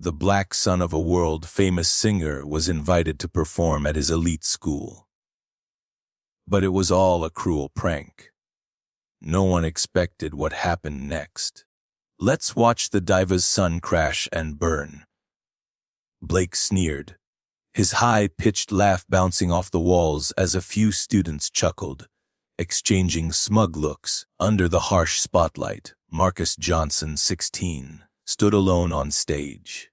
the black son of a world-famous singer, was invited to perform at his elite school. But it was all a cruel prank. No one expected what happened next. "Let's watch the diva's son crash and burn," Blake sneered, his high-pitched laugh bouncing off the walls as a few students chuckled, exchanging smug looks. Under the harsh spotlight, Marcus Johnson, 16, stood alone on stage.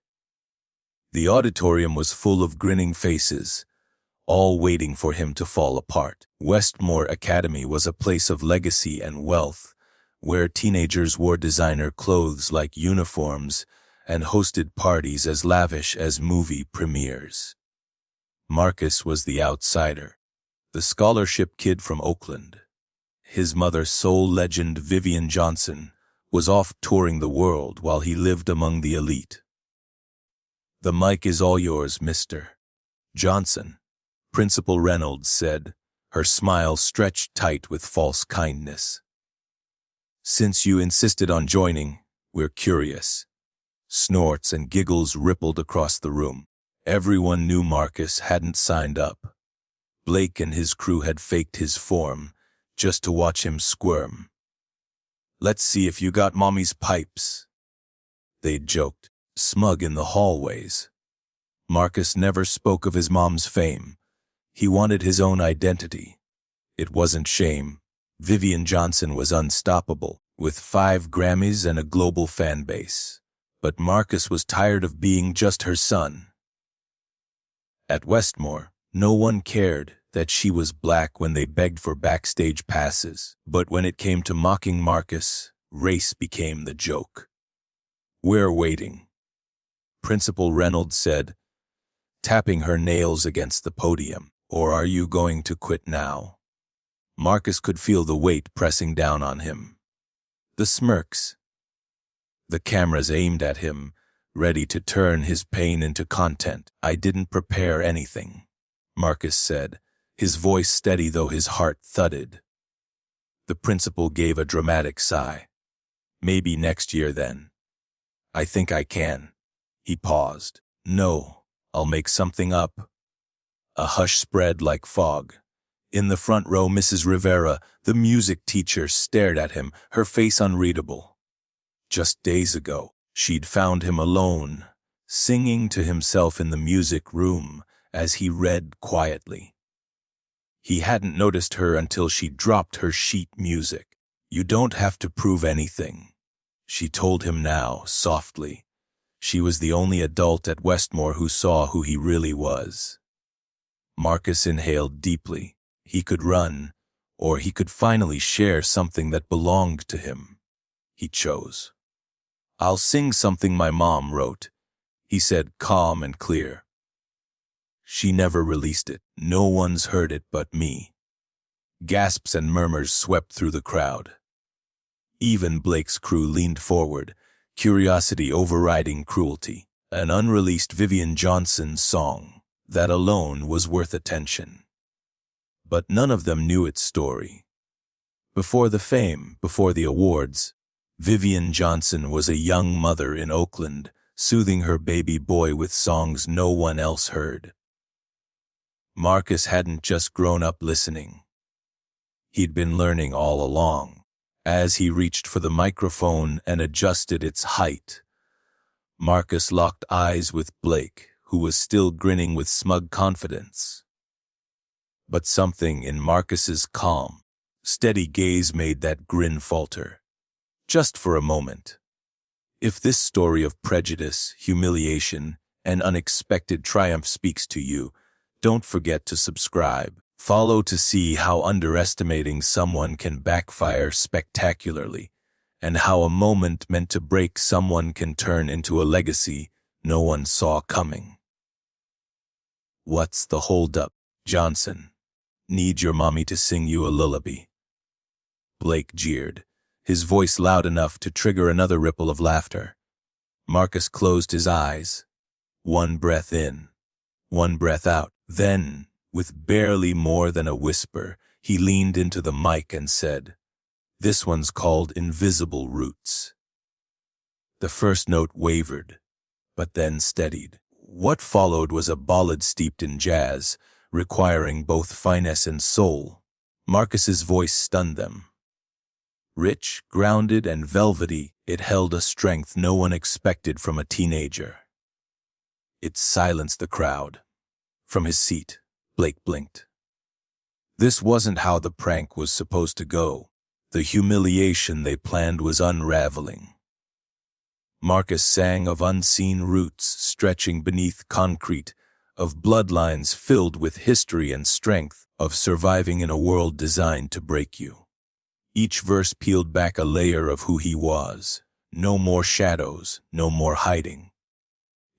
The auditorium was full of grinning faces, all waiting for him to fall apart. Westmore Academy was a place of legacy and wealth, where teenagers wore designer clothes like uniforms and hosted parties as lavish as movie premieres. Marcus was the outsider, the scholarship kid from Oakland. His mother, soul legend Vivien Johnson, was off touring the world while he lived among the elite. "The mic is all yours, Mr. Johnson," Principal Reynolds said, her smile stretched tight with false kindness. "Since you insisted on joining, we're curious." Snorts and giggles rippled across the room. Everyone knew Marcus hadn't signed up. Blake and his crew had faked his form, just to watch him squirm. "Let's see if you got mommy's pipes," they'd joked, smug in the hallways. Marcus never spoke of his mom's fame. He wanted his own identity. It wasn't shame. Vivien Johnson was unstoppable, with 5 Grammys and a global fan base. But Marcus was tired of being just her son. At Westmore, no one cared that she was black when they begged for backstage passes. But when it came to mocking Marcus, race became the joke. "We're waiting," Principal Reynolds said, tapping her nails against the podium. "Or are you going to quit now?" Marcus could feel the weight pressing down on him. The smirks. The cameras aimed at him, ready to turn his pain into content. "I didn't prepare anything," Marcus said, his voice steady though his heart thudded. The principal gave a dramatic sigh. "Maybe next year then." "I think I can." He paused. "No, I'll make something up." A hush spread like fog. In the front row, Mrs. Rivera, the music teacher, stared at him, her face unreadable. Just days ago, she'd found him alone, singing to himself in the music room as he read quietly. He hadn't noticed her until she dropped her sheet music. "You don't have to prove anything," she told him now, softly. She was the only adult at Westmore who saw who he really was. Marcus inhaled deeply. He could run, or he could finally share something that belonged to him. He chose. "I'll sing something my mom wrote," he said, calm and clear. "She never released it. No one's heard it but me." Gasps and murmurs swept through the crowd. Even Blake's crew leaned forward, curiosity overriding cruelty. An unreleased Vivien Johnson song. That alone was worth attention. But none of them knew its story. Before the fame, before the awards, Vivien Johnson was a young mother in Oakland, soothing her baby boy with songs no one else heard. Marcus hadn't just grown up listening. He'd been learning all along. As he reached for the microphone and adjusted its height, Marcus locked eyes with Blake, who was still grinning with smug confidence. But something in Marcus's calm, steady gaze made that grin falter. Just for a moment. If this story of prejudice, humiliation, and unexpected triumph speaks to you, don't forget to subscribe. Follow to see how underestimating someone can backfire spectacularly, and how a moment meant to break someone can turn into a legacy no one saw coming. "What's the holdup, Johnson? Need your mommy to sing you a lullaby?" Blake jeered, his voice loud enough to trigger another ripple of laughter. Marcus closed his eyes. One breath in, one breath out. Then, with barely more than a whisper, he leaned into the mic and said, "This one's called Invisible Roots." The first note wavered, but then steadied. What followed was a ballad steeped in jazz, requiring both finesse and soul. Marcus's voice stunned them. Rich, grounded, and velvety, it held a strength no one expected from a teenager. It silenced the crowd. From his seat, Blake blinked. This wasn't how the prank was supposed to go. The humiliation they planned was unraveling. Marcus sang of unseen roots stretching beneath concrete, of bloodlines filled with history and strength, of surviving in a world designed to break you. Each verse peeled back a layer of who he was. No more shadows, no more hiding.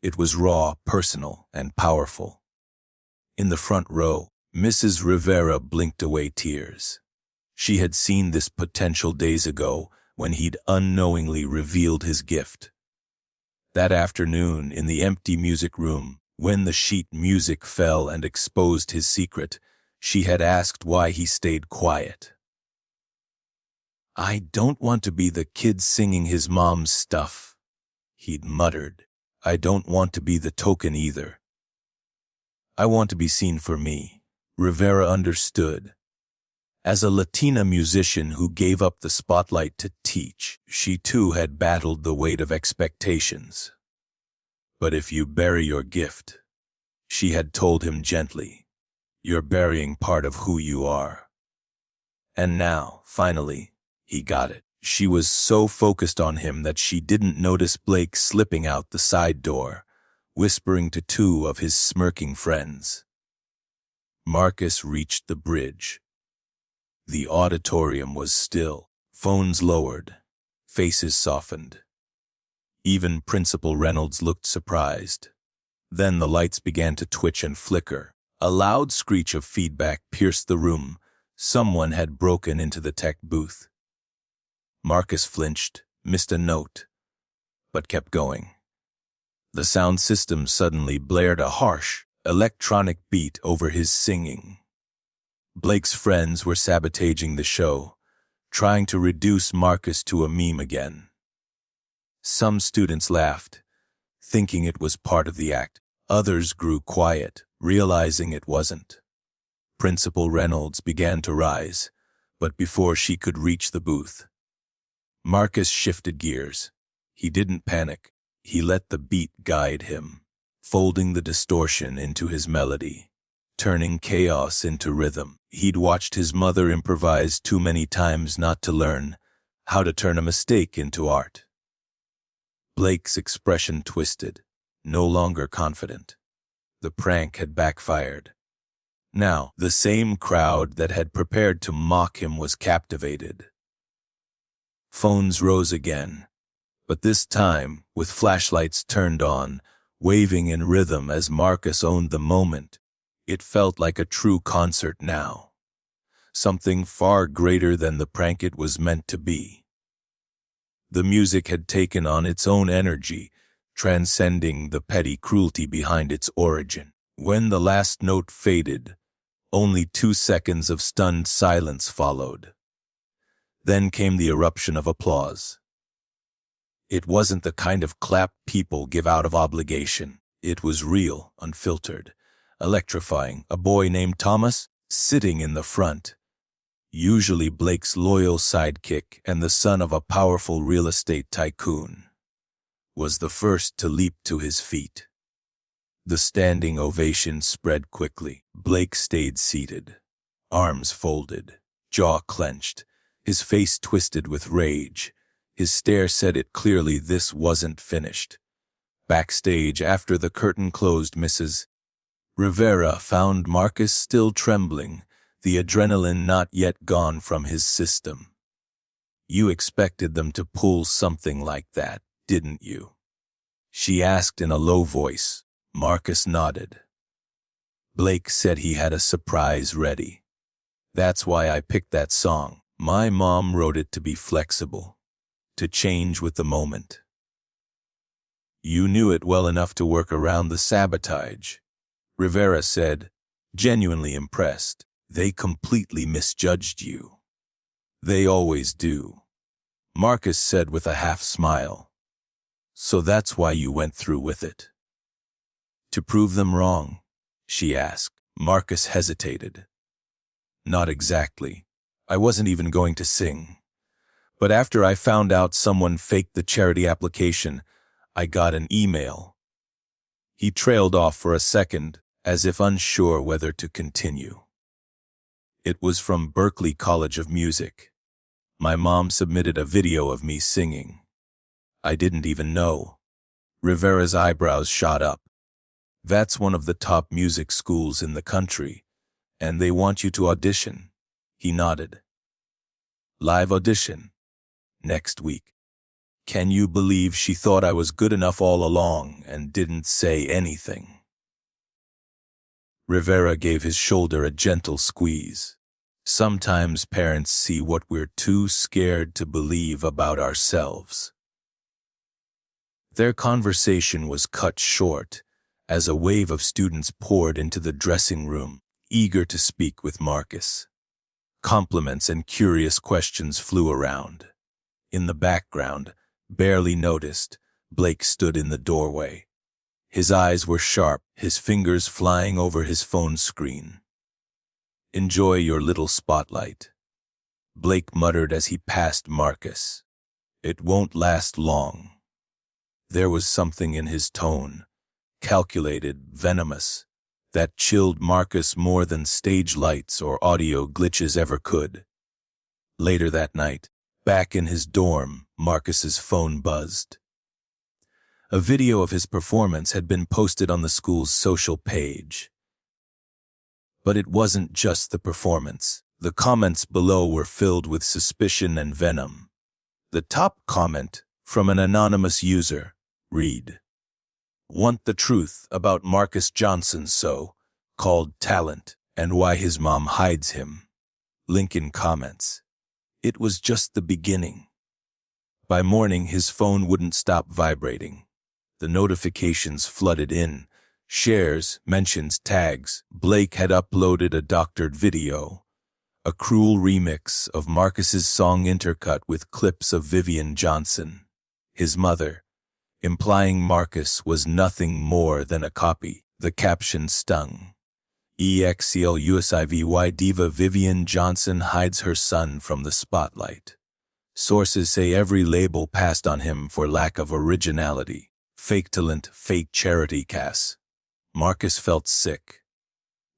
It was raw, personal, and powerful. In the front row, Mrs. Rivera blinked away tears. She had seen this potential days ago when he'd unknowingly revealed his gift. That afternoon in the empty music room, when the sheet music fell and exposed his secret, she had asked why he stayed quiet. "I don't want to be the kid singing his mom's stuff," he'd muttered. "I don't want to be the token either. I want to be seen for me." Rivera understood. As a Latina musician who gave up the spotlight to teach, she too had battled the weight of expectations. "But if you bury your gift," she had told him gently, "you're burying part of who you are." And now, finally, he got it. She was so focused on him that she didn't notice Blake slipping out the side door, whispering to two of his smirking friends. Marcus reached the bridge. The auditorium was still, phones lowered, faces softened. Even Principal Reynolds looked surprised. Then the lights began to twitch and flicker. A loud screech of feedback pierced the room. Someone had broken into the tech booth. Marcus flinched, missed a note, but kept going. The sound system suddenly blared a harsh, electronic beat over his singing. Blake's friends were sabotaging the show, trying to reduce Marcus to a meme again. Some students laughed, thinking it was part of the act. Others grew quiet, realizing it wasn't. Principal Reynolds began to rise, but before she could reach the booth, Marcus shifted gears. He didn't panic. He let the beat guide him, folding the distortion into his melody, turning chaos into rhythm. He'd watched his mother improvise too many times not to learn how to turn a mistake into art. Blake's expression twisted, no longer confident. The prank had backfired. Now, the same crowd that had prepared to mock him was captivated. Phones rose again, but this time with flashlights turned on, waving in rhythm as Marcus owned the moment. It felt like a true concert now, something far greater than the prank it was meant to be. The music had taken on its own energy, transcending the petty cruelty behind its origin. When the last note faded, only 2 seconds of stunned silence followed. Then came the eruption of applause. It wasn't the kind of clap people give out of obligation. It was real, unfiltered, electrifying. A boy named Thomas, sitting in the front, usually Blake's loyal sidekick and the son of a powerful real estate tycoon, was the first to leap to his feet. The standing ovation spread quickly. Blake stayed seated, arms folded, jaw clenched, his face twisted with rage. His stare said it clearly: this wasn't finished. Backstage, after the curtain closed, Mrs. Rivera found Marcus still trembling, the adrenaline not yet gone from his system. "You expected them to pull something like that, didn't you?" she asked in a low voice. Marcus nodded. "Blake said he had a surprise ready. That's why I picked that song. My mom wrote it to be flexible, to change with the moment." "You knew it well enough to work around the sabotage," Rivera said, genuinely impressed. "They completely misjudged you." "They always do," Marcus said with a half smile. So that's why you went through with it? To prove them wrong, she asked. Marcus hesitated. Not exactly. I wasn't even going to sing. But after I found out someone faked the charity application, I got an email. He trailed off for a second, as if unsure whether to continue. It was from Berklee College of Music. My mom submitted a video of me singing. I didn't even know. Rivera's eyebrows shot up. That's one of the top music schools in the country, and they want you to audition. He nodded. Live audition. Next week. Can you believe she thought I was good enough all along and didn't say anything? Rivera gave his shoulder a gentle squeeze. Sometimes parents see what we're too scared to believe about ourselves. Their conversation was cut short as a wave of students poured into the dressing room, eager to speak with Marcus. Compliments and curious questions flew around. In the background, barely noticed, Blake stood in the doorway. His eyes were sharp, his fingers flying over his phone screen. Enjoy your little spotlight, Blake muttered as he passed Marcus. It won't last long. There was something in his tone, calculated, venomous, that chilled Marcus more than stage lights or audio glitches ever could. Later that night, back in his dorm, Marcus's phone buzzed. A video of his performance had been posted on the school's social page. But it wasn't just the performance. The comments below were filled with suspicion and venom. The top comment, from an anonymous user, read, "Want the truth about Marcus Johnson's so-called talent and why his mom hides him?" Link in comments. It was just the beginning. By morning, his phone wouldn't stop vibrating. The notifications flooded in. Shares, mentions, tags. Blake had uploaded a doctored video, a cruel remix of Marcus's song intercut with clips of Vivien Johnson, his mother, implying Marcus was nothing more than a copy. The caption stung. EXCLUSIVY diva Vivien Johnson hides her son from the spotlight. Sources say every label passed on him for lack of originality. Fake talent, fake charity cast. Marcus felt sick.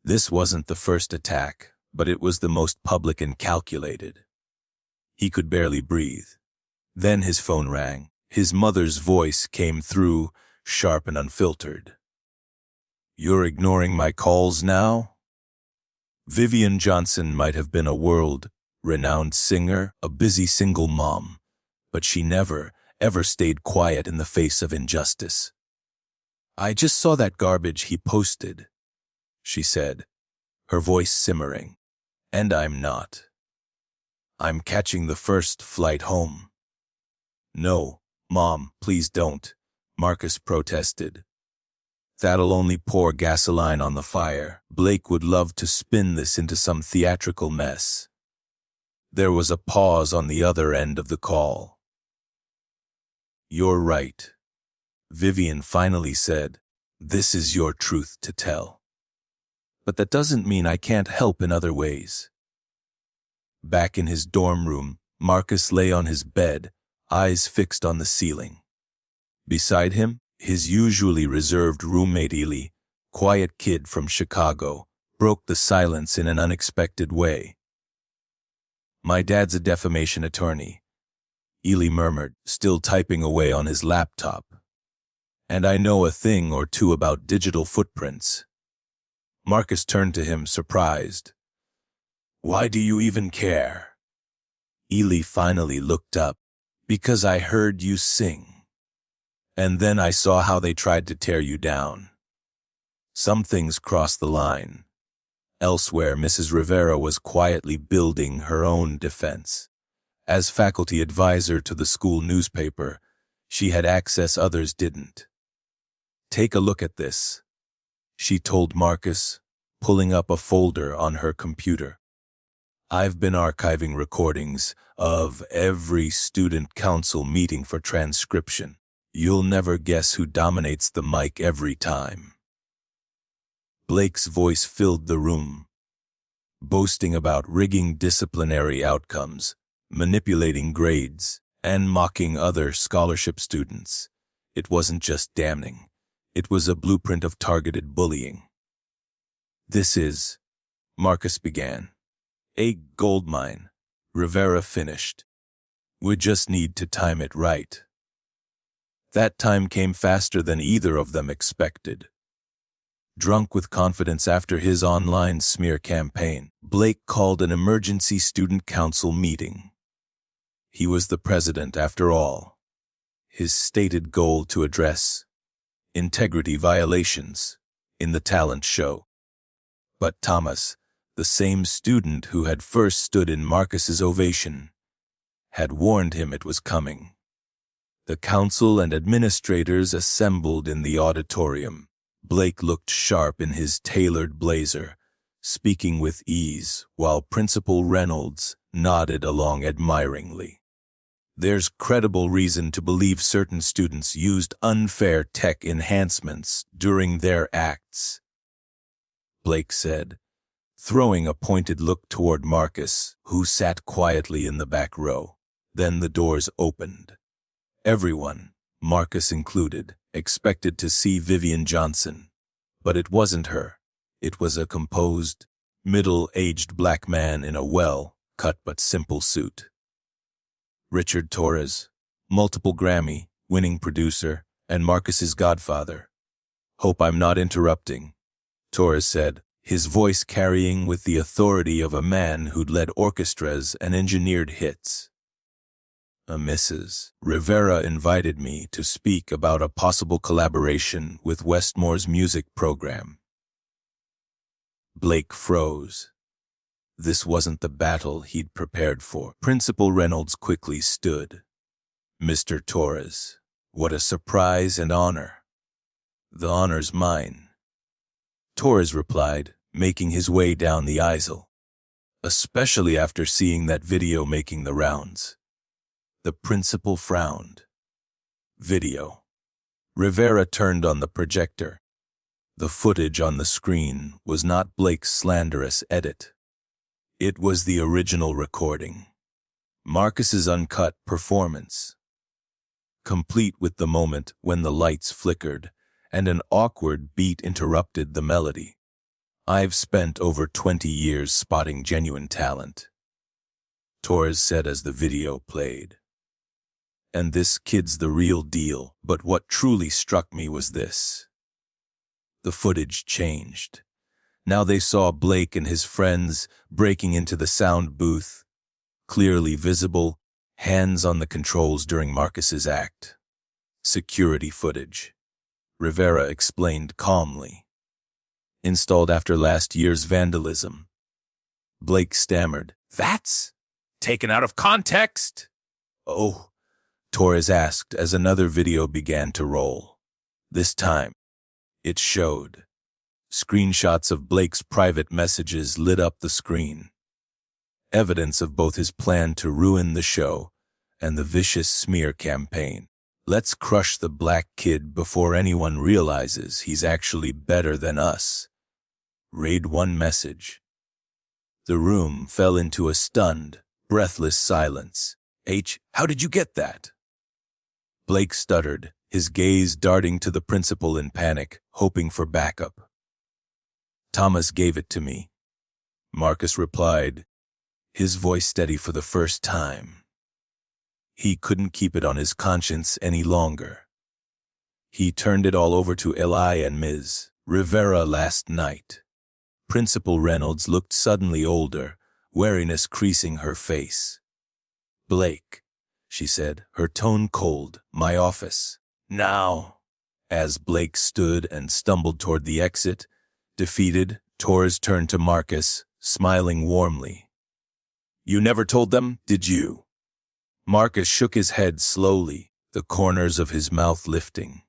This wasn't the first attack, but it was the most public and calculated. He could barely breathe. Then his phone rang. His mother's voice came through, sharp and unfiltered. "You're ignoring my calls now?" Vivien Johnson might have been a world-renowned singer, a busy single mom, but she never, ever stayed quiet in the face of injustice. "I just saw that garbage he posted," she said, her voice simmering. "And I'm not. I'm catching the first flight home." "No, Mom, please don't," Marcus protested. "That'll only pour gasoline on the fire. Blake would love to spin this into some theatrical mess." There was a pause on the other end of the call. "You're right," Vivien finally said. "This is your truth to tell. But that doesn't mean I can't help in other ways." Back in his dorm room, Marcus lay on his bed, eyes fixed on the ceiling. Beside him, his usually reserved roommate Ely, quiet kid from Chicago, broke the silence in an unexpected way. "My dad's a defamation attorney," Ely murmured, still typing away on his laptop. "And I know a thing or two about digital footprints." Marcus turned to him, surprised. "Why do you even care?" Ely finally looked up. "Because I heard you sing. And then I saw how they tried to tear you down. Some things crossed the line." Elsewhere, Mrs. Rivera was quietly building her own defense. As faculty advisor to the school newspaper, she had access others didn't. "Take a look at this," she told Marcus, pulling up a folder on her computer. "I've been archiving recordings of every student council meeting for transcription. You'll never guess who dominates the mic every time. Blake's voice filled the room, boasting about rigging disciplinary outcomes, manipulating grades, and mocking other scholarship students. It wasn't just damning. It was a blueprint of targeted bullying. "This is," Marcus began, "a goldmine," Rivera finished. "We just need to time it right." That time came faster than either of them expected. Drunk with confidence after his online smear campaign, Blake called an emergency student council meeting. He was the president, after all. His stated goal to address integrity violations in the talent show. But Thomas, the same student who had first stood in Marcus's ovation, had warned him it was coming. The council and administrators assembled in the auditorium. Blake looked sharp in his tailored blazer, speaking with ease, while Principal Reynolds nodded along admiringly. "There's credible reason to believe certain students used unfair tech enhancements during their acts," Blake said, throwing a pointed look toward Marcus, who sat quietly in the back row. Then the doors opened. Everyone, Marcus included, expected to see Vivien Johnson. But it wasn't her. It was a composed, middle-aged black man in a well-cut but simple suit. Richard Torres, multiple Grammy-winning producer and Marcus's godfather. "Hope I'm not interrupting," Torres said, his voice carrying with the authority of a man who'd led orchestras and engineered hits. "Mrs. Rivera invited me to speak about a possible collaboration with Westmore's music program." Blake froze. This wasn't the battle he'd prepared for. Principal Reynolds quickly stood. "Mr. Torres, what a surprise and honor." "The honor's mine," Torres replied, making his way down the aisle. "Especially after seeing that video making the rounds." The principal frowned. "Video." Rivera turned on the projector. The footage on the screen was not Blake's slanderous edit. It was the original recording. Marcus's uncut performance, complete with the moment when the lights flickered and an awkward beat interrupted the melody. "I've spent over 20 years spotting genuine talent," Torres said as the video played. "And this kid's the real deal, but what truly struck me was this." The footage changed. Now they saw Blake and his friends breaking into the sound booth, clearly visible, hands on the controls during Marcus's act. "Security footage," Rivera explained calmly. "Installed after last year's vandalism." Blake stammered, "That's taken out of context." "Oh," Torres asked as another video began to roll. This time, it showed. Screenshots of Blake's private messages lit up the screen. Evidence of both his plan to ruin the show and the vicious smear campaign. "Let's crush the black kid before anyone realizes he's actually better than us," read one message. The room fell into a stunned, breathless silence. How did you get that?" Blake stuttered, his gaze darting to the principal in panic, hoping for backup. "Thomas gave it to me," Marcus replied, his voice steady for the first time. He couldn't keep it on his conscience any longer. "He turned it all over to Eli and Ms. Rivera last night." Principal Reynolds looked suddenly older, wariness creasing her face. "Blake," she said, her tone cold, "my office." "Now." As Blake stood and stumbled toward the exit, defeated, Torres turned to Marcus, smiling warmly. "You never told them, did you?" Marcus shook his head slowly, the corners of his mouth lifting.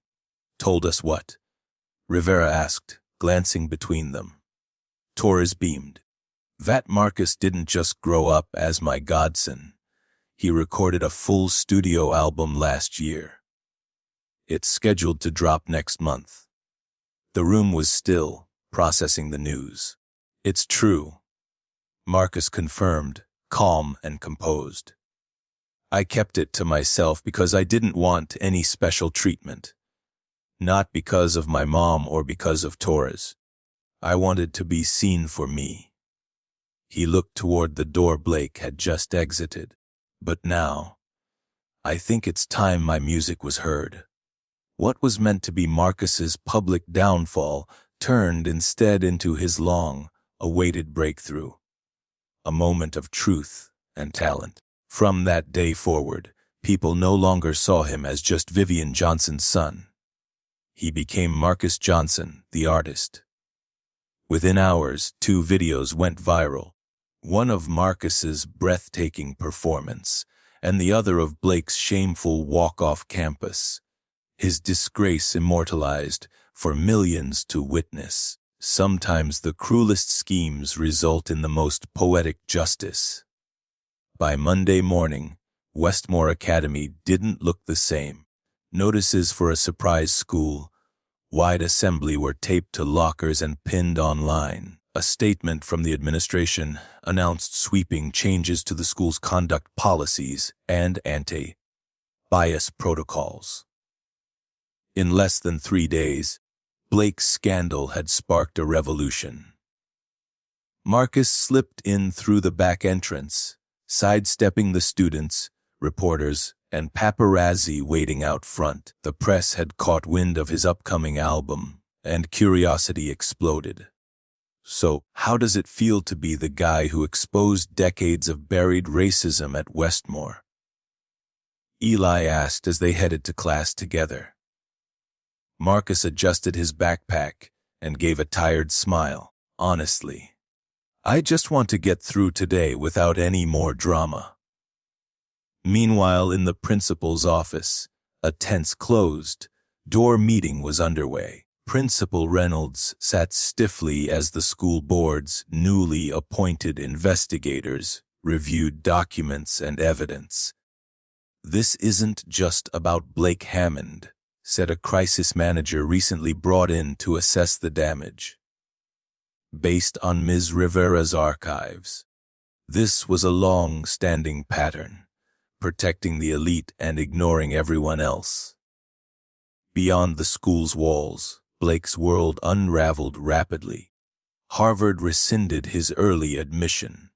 "Told us what?" Rivera asked, glancing between them. Torres beamed. "That Marcus didn't just grow up as my godson. He recorded a full studio album last year." It's scheduled to drop next month. The room was still, processing the news. It's true, Marcus confirmed, calm and composed. I kept it to myself because I didn't want any special treatment. Not because of my mom or because of Torres. I wanted to be seen for me. He looked toward the door Blake had just exited. But now, I think it's time my music was heard. What was meant to be Marcus's public downfall turned instead into his long-awaited breakthrough. A moment of truth and talent. From that day forward, people no longer saw him as just Vivien Johnson's son. He became Marcus Johnson, the artist. Within hours, 2 videos went viral. One of Marcus's breathtaking performance, and the other of Blake's shameful walk off campus. His disgrace immortalized for millions to witness. Sometimes the cruelest schemes result in the most poetic justice. By Monday morning, Westmore Academy didn't look the same. Notices for a surprise school-wide assembly were taped to lockers and pinned online. A statement from the administration announced sweeping changes to the school's conduct policies and anti-bias protocols. In less than 3 days, Blake's scandal had sparked a revolution. Marcus slipped in through the back entrance, sidestepping the students, reporters, and paparazzi waiting out front. The press had caught wind of his upcoming album, and curiosity exploded. So, how does it feel to be the guy who exposed decades of buried racism at Westmore? Eli asked as they headed to class together. Marcus adjusted his backpack and gave a tired smile. Honestly, I just want to get through today without any more drama. Meanwhile, in the principal's office, a tense closed-door meeting was underway. Principal Reynolds sat stiffly as the school board's newly appointed investigators reviewed documents and evidence. "This isn't just about Blake Hammond," said a crisis manager recently brought in to assess the damage. Based on Ms. Rivera's archives, this was a long-standing pattern, protecting the elite and ignoring everyone else. Beyond the school's walls, Blake's world unraveled rapidly. Harvard rescinded his early admission.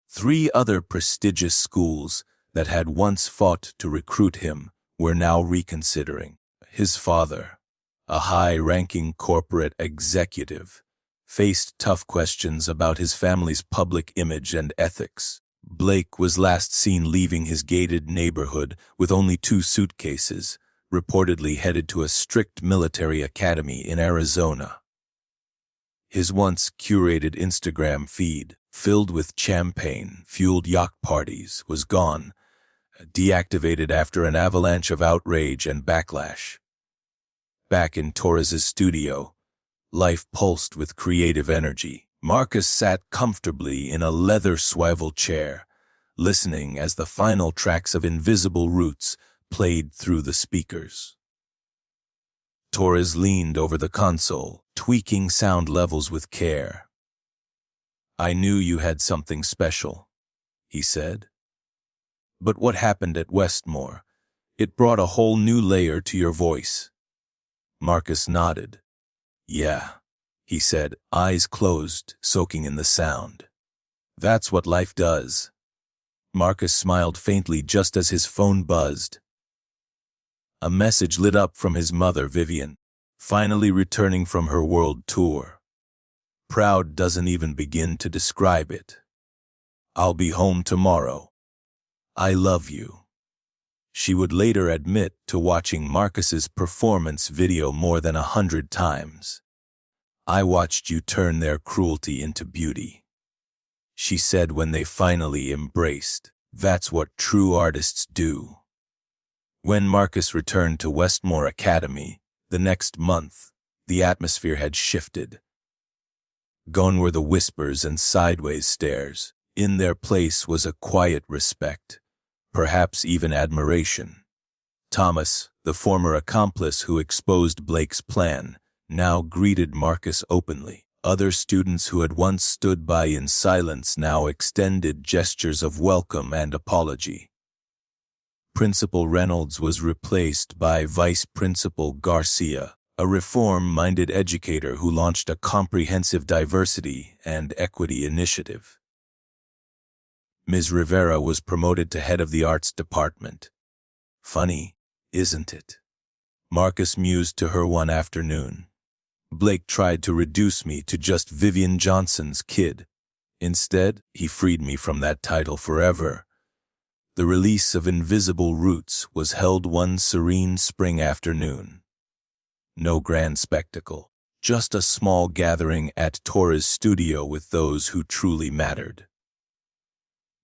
3 other prestigious schools that had once fought to recruit him were now reconsidering. His father, a high-ranking corporate executive, faced tough questions about his family's public image and ethics. Blake was last seen leaving his gated neighborhood with only 2 suitcases, reportedly headed to a strict military academy in Arizona. His once curated Instagram feed, filled with champagne-fueled yacht parties, was gone, deactivated after an avalanche of outrage and backlash. Back in Torres's studio, life pulsed with creative energy. Marcus sat comfortably in a leather swivel chair, listening as the final tracks of Invisible Roots played through the speakers. Torres leaned over the console, tweaking sound levels with care. "I knew you had something special," he said. "But what happened at Westmore? It brought a whole new layer to your voice." Marcus nodded. "Yeah," he said, eyes closed, soaking in the sound. "That's what life does." Marcus smiled faintly just as his phone buzzed. A message lit up from his mother, Vivien, finally returning from her world tour. Proud doesn't even begin to describe it. "I'll be home tomorrow. I love you." She would later admit to watching Marcus's performance video more than 100 times. "I watched you turn their cruelty into beauty," she said when they finally embraced. "That's what true artists do." When Marcus returned to Westmore Academy, the next month, the atmosphere had shifted. Gone were the whispers and sideways stares. In their place was a quiet respect, perhaps even admiration. Thomas, the former accomplice who exposed Blake's plan, now greeted Marcus openly. Other students who had once stood by in silence now extended gestures of welcome and apology. Principal Reynolds was replaced by Vice Principal Garcia, a reform-minded educator who launched a comprehensive diversity and equity initiative. Ms. Rivera was promoted to head of the arts department. Funny, isn't it? Marcus mused to her one afternoon. Blake tried to reduce me to just Vivien Johnson's kid. Instead, he freed me from that title forever. The release of Invisible Roots was held one serene spring afternoon. No grand spectacle, just a small gathering at Torres' studio with those who truly mattered.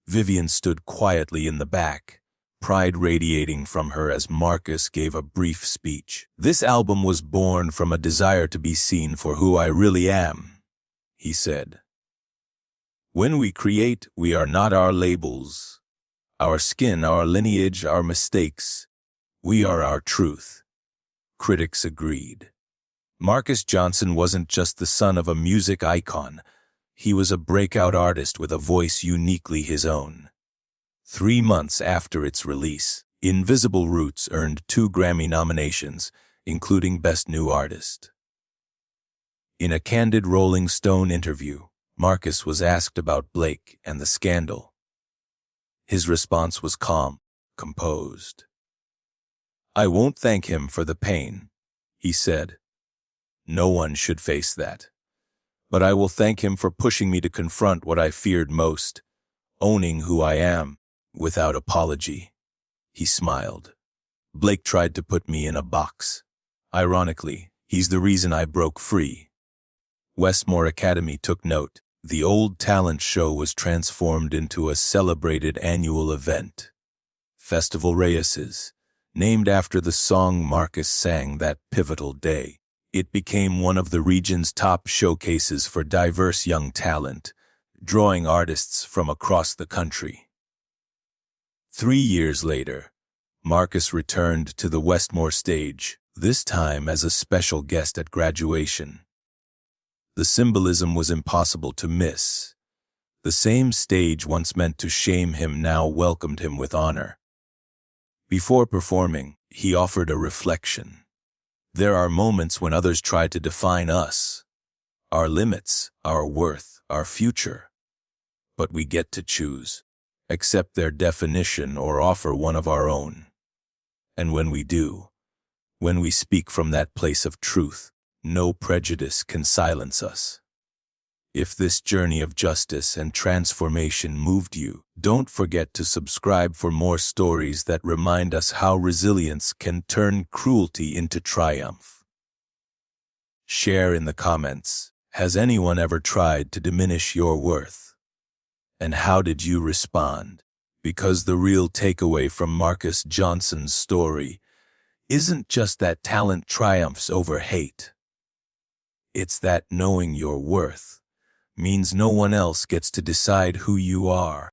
Vivien stood quietly in the back, pride radiating from her as Marcus gave a brief speech. "This album was born from a desire to be seen for who I really am," he said. "When we create, we are not our labels, our skin, our lineage, our mistakes. We are our truth." Critics agreed. Marcus Johnson wasn't just the son of a music icon. He was a breakout artist with a voice uniquely his own. 3 months after its release, Invisible Roots earned 2 Grammy nominations, including Best New Artist. In a candid Rolling Stone interview, Marcus was asked about Blake and the scandal. His response was calm, composed. "I won't thank him for the pain," he said. "No one should face that. But I will thank him for pushing me to confront what I feared most, owning who I am, without apology." He smiled. "Blake tried to put me in a box. Ironically, he's the reason I broke free." Westmore Academy took note. The old talent show was transformed into a celebrated annual event. Festival Races, named after the song Marcus sang that pivotal day. It became one of the region's top showcases for diverse young talent, drawing artists from across the country. 3 years later, Marcus returned to the Westmore stage, this time as a special guest at graduation. The symbolism was impossible to miss. The same stage once meant to shame him now welcomed him with honor. Before performing, he offered a reflection. "There are moments when others try to define us, our limits, our worth, our future. But we get to choose, accept their definition or offer one of our own. And when we do, when we speak from that place of truth, no prejudice can silence us." If this journey of justice and transformation moved you, don't forget to subscribe for more stories that remind us how resilience can turn cruelty into triumph. Share in the comments, has anyone ever tried to diminish your worth? And how did you respond? Because the real takeaway from Marcus Johnson's story isn't just that talent triumphs over hate. It's that knowing your worth means no one else gets to decide who you are.